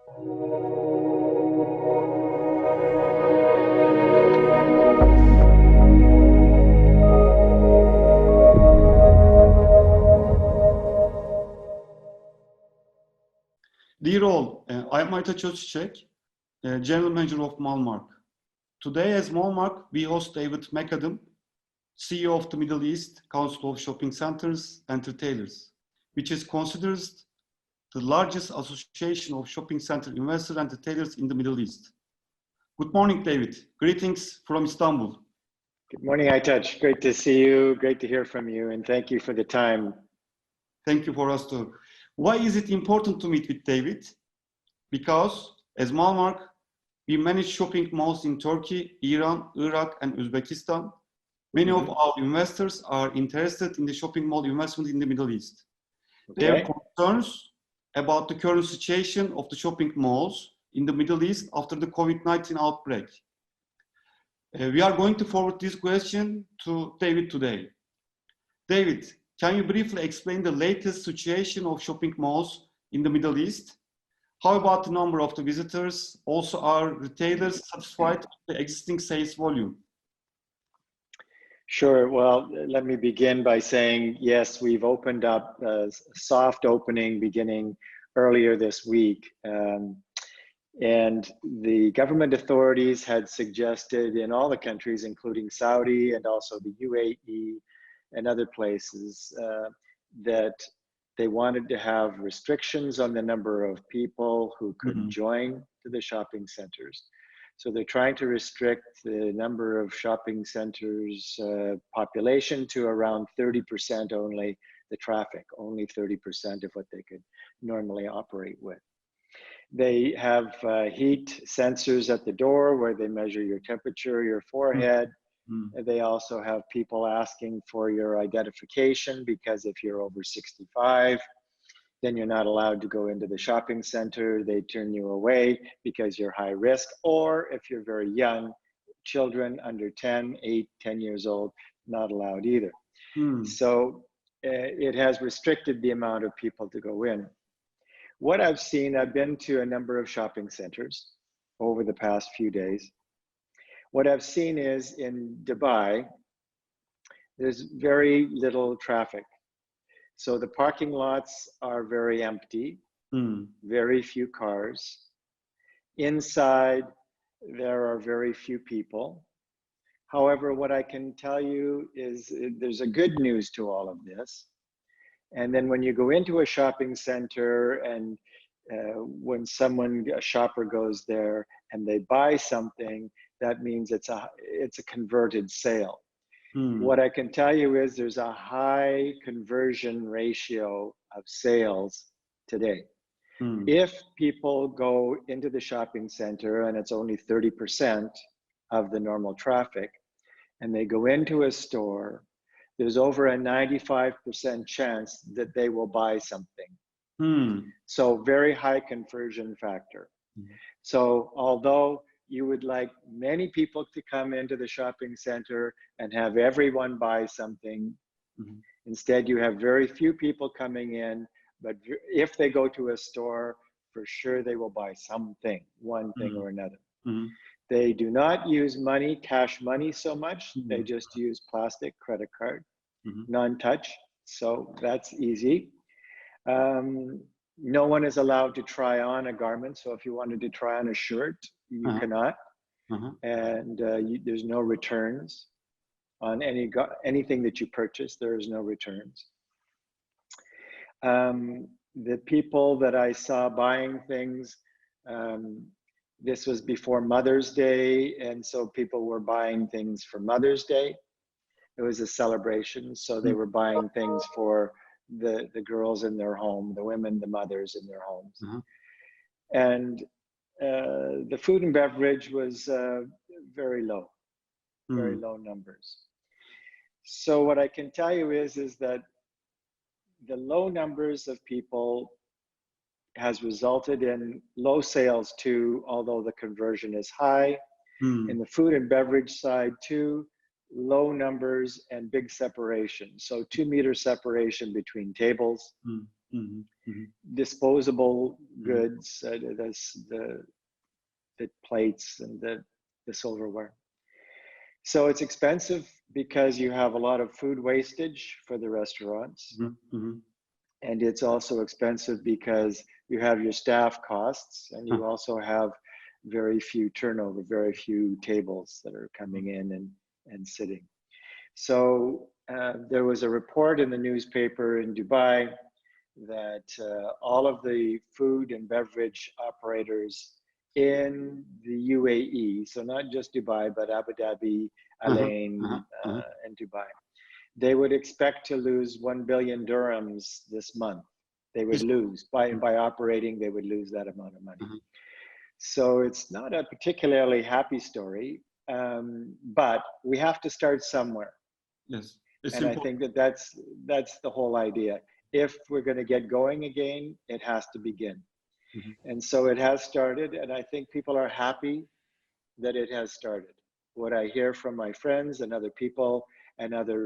Dear all, I'm Aytaç Özçiçek, General Manager of Mallmark. Today as Mallmark, we host David Macadam, CEO of the Middle East Council of Shopping Centers and Retailers, which is considered the largest association of shopping center investors and retailers in the Middle East. Good morning, David. Greetings from Istanbul. Good morning, Aytaç. Great to see you. Great to hear from you. And thank you for the time. Thank you for us too. Why is it important to meet with David? Because as Mallmark, we manage shopping malls in Turkey, Iran, Iraq, and Uzbekistan. Many of our investors are interested in the shopping mall investment in the Middle East. Okay. They have concerns about the current situation of the shopping malls in the Middle East after the COVID-19 outbreak. We are going to forward this question to David today. David, can you briefly explain the latest situation of shopping malls in the Middle East? How about the number of the visitors? Also, are retailers satisfied with the existing sales volume? Sure. Well, let me begin by saying, yes, we've opened up a soft opening beginning earlier this week. And the government authorities had suggested in all the countries, including Saudi and also the UAE and other places, that they wanted to have restrictions on the number of people who could join to the shopping centers. So they're trying to restrict the number of shopping centers population to around 30% only, the traffic, only 30% of what they could normally operate with. They have heat sensors at the door where they measure your temperature, your forehead. They also have people asking for your identification, because if you're over 65, then you're not allowed to go into the shopping center. They turn you away because you're high risk. Or if you're very young, children under 10, 8, 10 years old, not allowed either. So it has restricted the amount of people to go in. What I've seen, I've been to a number of shopping centers over the past few days. What I've seen is in Dubai, there's very little traffic. So the parking lots are very empty, very few cars. Inside, there are very few people. However, what I can tell you is there's a good news to all of this. And then when you go into a shopping center and when a shopper goes there and they buy something, that means it's a converted sale. What I can tell you is there's a high conversion ratio of sales today. If people go into the shopping center and it's only 30% of the normal traffic, and they go into a store, there's over a 95% chance that they will buy something. So very high conversion factor. So although you would like many people to come into the shopping center and have everyone buy something, instead you have very few people coming in, but if they go to a store, for sure they will buy something, one thing or another. They do not use money, cash money so much. They just use plastic credit card, non-touch. So that's easy. No one is allowed to try on a garment. So if you wanted to try on a shirt, you cannot. And there's no returns on anything that you purchase. There is no returns. The people that I saw buying things, this was before Mother's Day, and so people were buying things for Mother's Day. It was a celebration, so they were buying things for the girls in their home, the women, the mothers in their homes. And the food and beverage was very low, very low numbers. So what I can tell you is that the low numbers of people has resulted in low sales too, although the conversion is high. In the food and beverage side too, low numbers and big separation. So 2 meter separation between tables. Mhm, mhm. disposable goods, the plates and the silverware. So it's expensive because you have a lot of food wastage for the restaurants. Mhm, mhm. And it's also expensive because you have your staff costs and you Huh. also have very few turnover, very few tables that are coming in and sitting. So there was a report in the newspaper in Dubai that all of the food and beverage operators in the UAE, so not just Dubai, but Abu Dhabi, Uh-huh, Alain, uh-huh, uh-huh. and Dubai, they would expect to lose 1 billion dirhams this month. They would This- lose by operating, they would lose that amount of money. Uh-huh. So it's not a particularly happy story, but we have to start somewhere. Yes, it's And I important. think that's the whole idea. If we're going to get going again, it has to begin. Mhm. And so it has started, and I think people are happy that it has started. What I hear from my friends and other people and other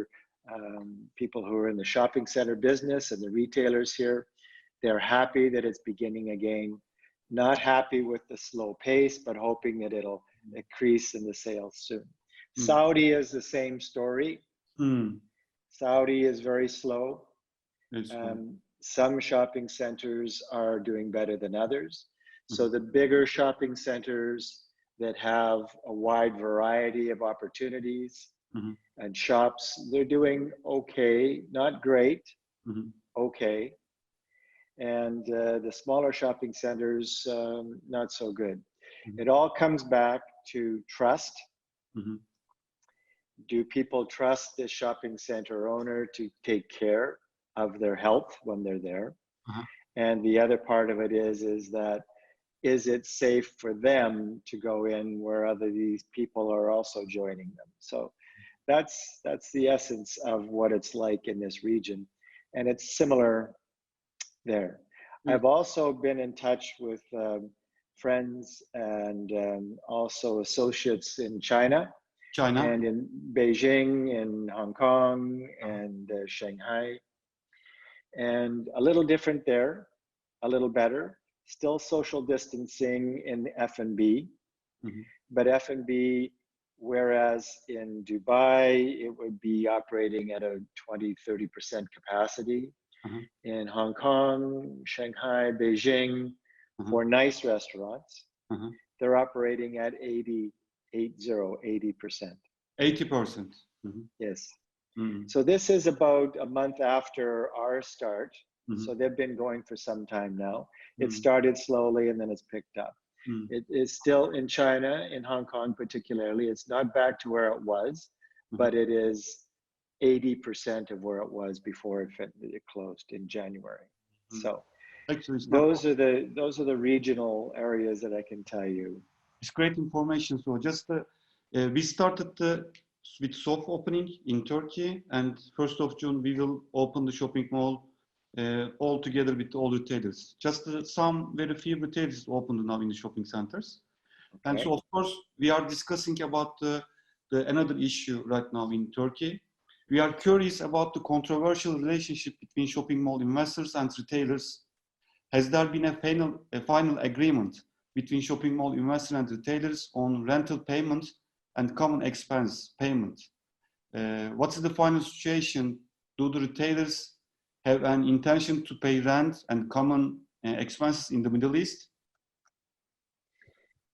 people who are in the shopping center business and the retailers here, they're happy that it's beginning again. Not happy with the slow pace, but hoping that it'll increase in the sales soon. Mm. Saudi is the same story. Mm. Saudi is very slow. It's cool. Some shopping centers are doing better than others. So Mhm. the bigger shopping centers that have a wide variety of opportunities Mhm. and shops, they're doing okay, not great, Mhm. okay. And the smaller shopping centers, not so good. Mhm. It all comes back to trust. Mhm. Do people trust the shopping center owner to take care of their health when they're there? Uh-huh. And the other part of it is that, is it safe for them to go in where these people are also joining them? So that's the essence of what it's like in this region. And it's similar there. Mm. I've also been in touch with friends and also associates in China China. and in Beijing and Hong Kong Uh-huh. and Shanghai. And a little different there, a little better. Still social distancing in F&B, Mhm. but F&B, whereas in Dubai, it would be operating at a 20-30% capacity. Uh-huh. In Hong Kong, Shanghai, Beijing, Uh-huh. for nice restaurants, Uh-huh. they're operating at 80%. 80%. Mhm. Yes. Mhm. So this is about a month after our start. Mhm. So they've been going for some time now. It Mhm. started slowly and then it's picked up. Mhm. It is still in China, in Hong Kong particularly. It's not back to where it was, but it is 80% of where it was before it closed in January. Mhm. So Actually, it's not. those are the regional areas that I can tell you. It's great information. So just we started with soft opening in Turkey, and 1st of June we will open the shopping mall all together with all retailers. Just some very few retailers opened now in the shopping centers. And Okay. so, of course, we are discussing about another issue right now in Turkey. We are curious about the controversial relationship between shopping mall investors and retailers. Has there been a final agreement between shopping mall investors and retailers on rental payment and common expense payment? What is the final situation? Do the retailers have an intention to pay rent and common expenses in the Middle East?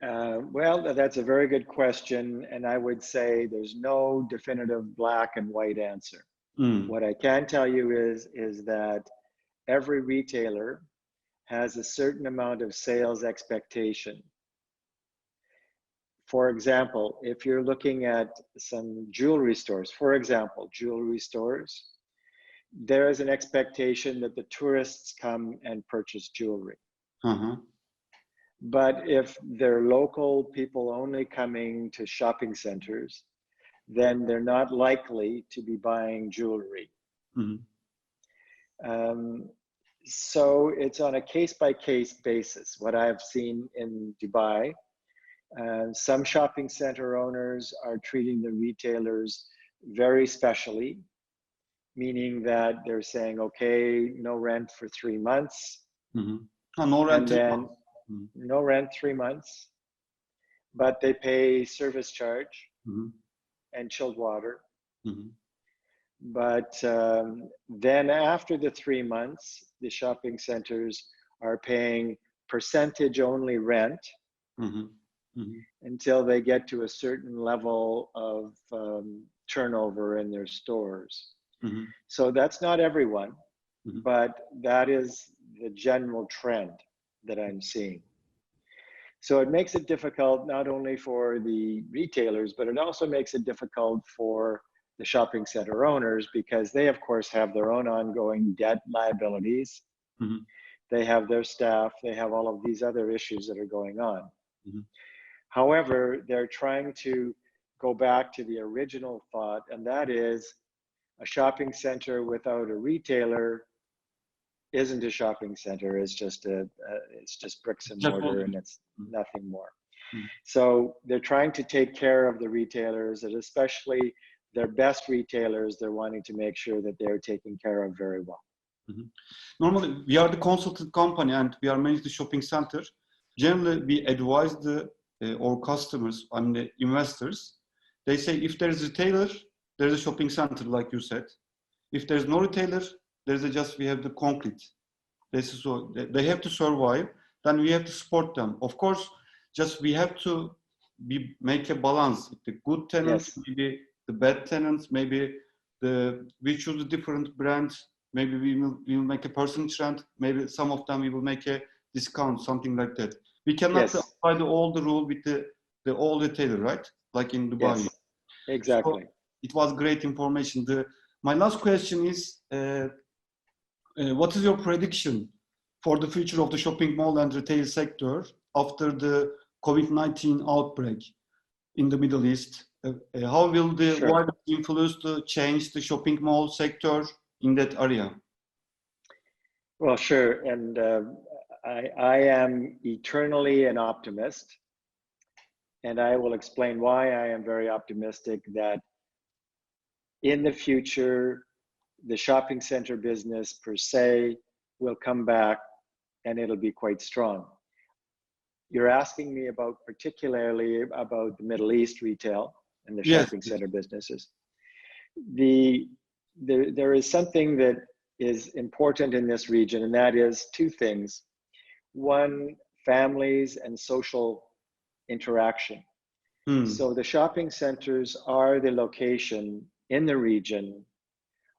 Well, that's a very good question. And I would say there's no definitive black and white answer. Mm. What I can tell you is that every retailer has a certain amount of sales expectation. For example, if you're looking at some jewelry stores, for example, jewelry stores, there is an expectation that the tourists come and purchase jewelry. Uh-huh. But if they're local people only coming to shopping centers, then they're not likely to be buying jewelry. Mm-hmm. So it's on a case-by-case basis. What I've seen in Dubai, some shopping center owners are treating the retailers very specially, meaning that they're saying, okay, no rent for 3 months, No rent. and then no rent 3 months, but they pay service charge and chilled water. But then after the 3 months, the shopping centers are paying percentage only rent until they get to a certain level of turnover in their stores. So that's not everyone, but that is the general trend that I'm seeing. So it makes it difficult not only for the retailers, but it also makes it difficult for the shopping center owners, because they of course have their own ongoing debt liabilities. They have their staff, they have all of these other issues that are going on. However, they're trying to go back to the original thought, and that is a shopping center without a retailer isn't a shopping center. It's just bricks and mortar, and it's nothing more. So they're trying to take care of the retailers, and especially their best retailers, they're wanting to make sure that they're taken care of very well. Normally, we are the consultant company and we are managing the shopping center. Generally, we advise our customers and the investors. They say if there is a retailer, there's a shopping center, like you said. If there's no retailer, we have the concrete. They have to survive. Then we have to support them. Of course, we have to make a balance. The good tenants, maybe the bad tenants, maybe we choose a different brand. Maybe we will make a percentage rent. Maybe some of them we will make a discount, something like that. We cannot apply all the rule with the old retailer, right? Like in Dubai. Yes, exactly. So it was great information. My last question is, what is your prediction for the future of the shopping mall and retail sector after the COVID-19 outbreak in the Middle East? How will the virus influence to change the shopping mall sector in that area? Well, sure. And I am eternally an optimist. And I will explain why I am very optimistic that in the future, the shopping center business per se will come back and it'll be quite strong. You're asking me particularly about the Middle East retail and the shopping center businesses. There is something that is important in this region, and that is two things. One, families and social interaction. So the shopping centers are the location in the region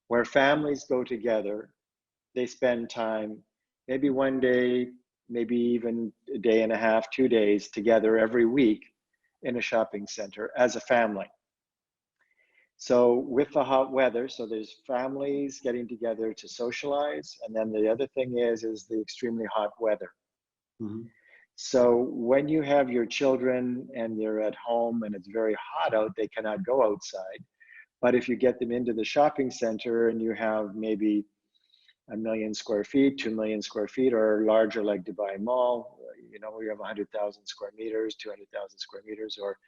where families go together, they spend time, maybe one day, maybe even a day and a half, 2 days together every week in a shopping center as a family. So with the hot weather, so there's families getting together to socialize, and then the other thing is the extremely hot weather. So when you have your children and they're at home and it's very hot out, they cannot go outside. But if you get them into the shopping center and you have maybe 1 million square feet, 2 million square feet, or larger like Dubai Mall, we have 100,000 square meters, 200,000 square meters, or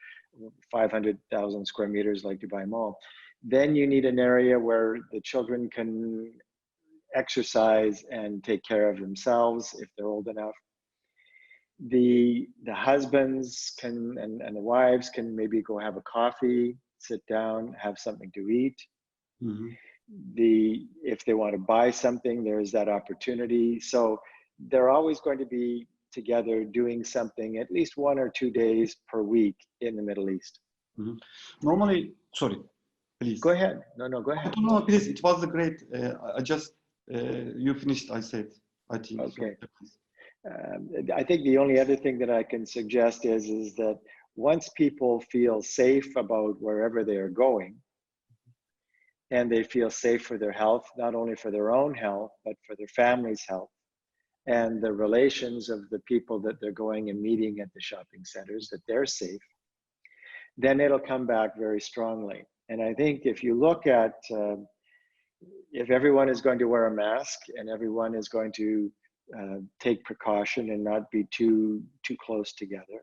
500,000 square meters like Dubai Mall, then you need an area where the children can exercise and take care of themselves if they're old enough. The husbands can and the wives can maybe go have a coffee, sit down, have something to eat. If they want to buy something, there is that opportunity. So they're always going to be together doing something at least 1 or 2 days per week in the Middle East. Normally, sorry, please. Go ahead. No, go ahead. No, please. It was great. You finished, I said, I think. Okay. So, I think the only other thing that I can suggest is that once people feel safe about wherever they are going, and they feel safe for their health, not only for their own health, but for their family's health, and the relations of the people that they're going and meeting at the shopping centers, that they're safe, then it'll come back very strongly. And I think if you look at, if everyone is going to wear a mask and everyone is going to take precaution and not be too close together,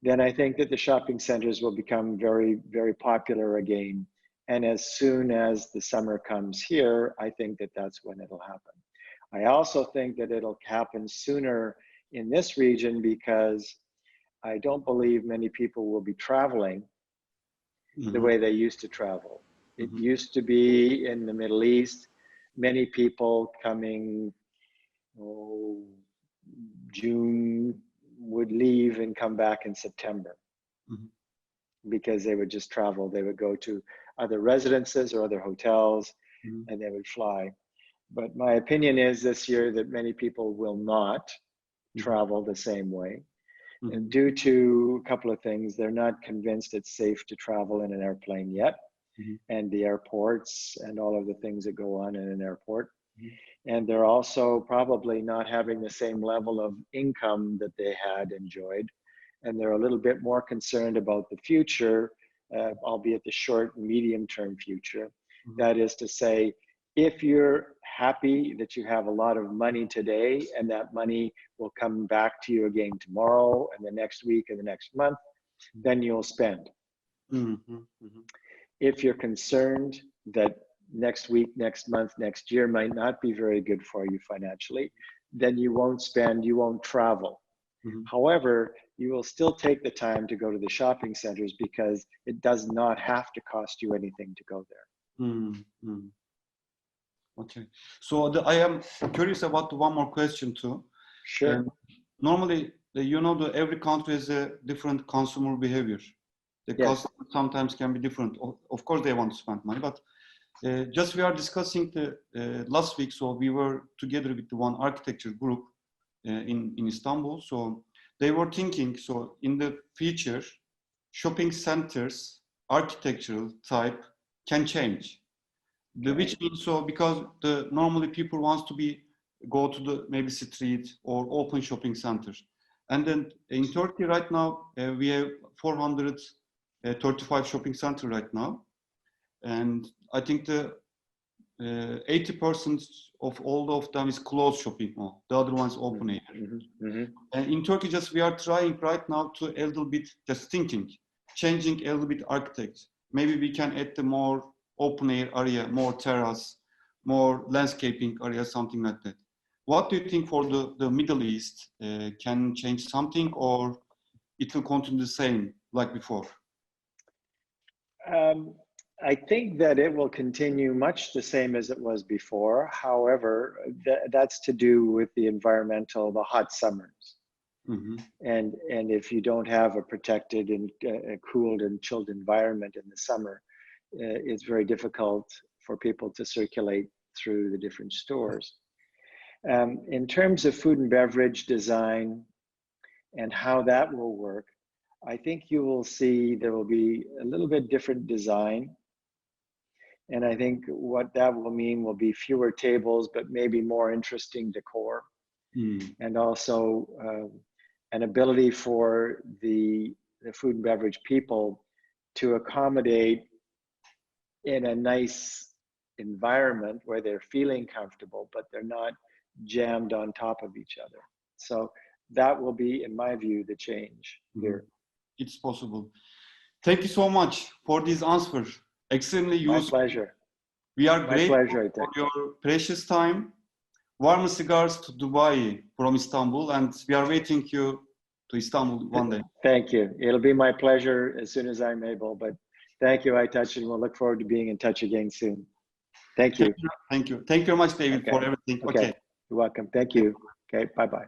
then I think that the shopping centers will become very, very popular again And as soon as the summer comes here, I think that that's when it'll happen. I also think that it'll happen sooner in this region because I don't believe many people will be traveling the way they used to travel. It used to be in the Middle East, many people coming, June, would leave and come back in September because they would just travel. They would go to other residences or other hotels and they would fly. But my opinion is this year that many people will not travel the same way. And due to a couple of things, they're not convinced it's safe to travel in an airplane yet, and the airports and all of the things that go on in an airport. And they're also probably not having the same level of income that they had enjoyed. And they're a little bit more concerned about the future, albeit the short and medium term future. That is to say, if you're happy that you have a lot of money today and that money will come back to you again tomorrow and the next week and the next month, then you'll spend. If you're concerned that next week, next month, next year might not be very good for you financially, then you won't spend, you won't travel. However, you will still take the time to go to the shopping centers because it does not have to cost you anything to go there. Okay, so I am curious about one more question too. Sure. Normally, every country has a different consumer behavior. The cost sometimes can be different. Of course, they want to spend money, but just we are discussing the last week. So we were together with the one architecture group in Istanbul. So they were thinking. So in the future, shopping centers architectural type can change. Which means so because normally people wants to go to the maybe street or open shopping centers, and then in Turkey right now we have 435 shopping centers right now, and I think the 80% of all of them is closed shopping mall. The other one's open air. And in Turkey, just we are trying right now to a little bit just thinking, changing a little bit architects. Maybe we can add the more open air area, more terrace, more landscaping area, something like that. What do you think for the Middle East? Can change something or it will continue the same like before? I think that it will continue much the same as it was before. However, that's to do with the the hot summers. And if you don't have a protected and cooled and chilled environment in the summer, it's very difficult for people to circulate through the different stores. In terms of food and beverage design and how that will work, I think you will see there will be a little bit different design. And I think what that will mean will be fewer tables, but maybe more interesting decor. And also an ability for the food and beverage people to accommodate in a nice environment where they're feeling comfortable, but they're not jammed on top of each other. So that will be, in my view, the change here. It's possible. Thank you so much for these answers. Extremely useful. My pleasure. We are grateful pleasure, for your precious time. Warm regards to Dubai from Istanbul, and we are waiting you to Istanbul one day. Thank you. It'll be my pleasure as soon as I'm able, but thank you, Aytaç, and we'll look forward to being in touch again soon. Thank you. Thank you. Thank you very much, David, for everything. Okay. You're welcome. Thank you. Okay, bye-bye.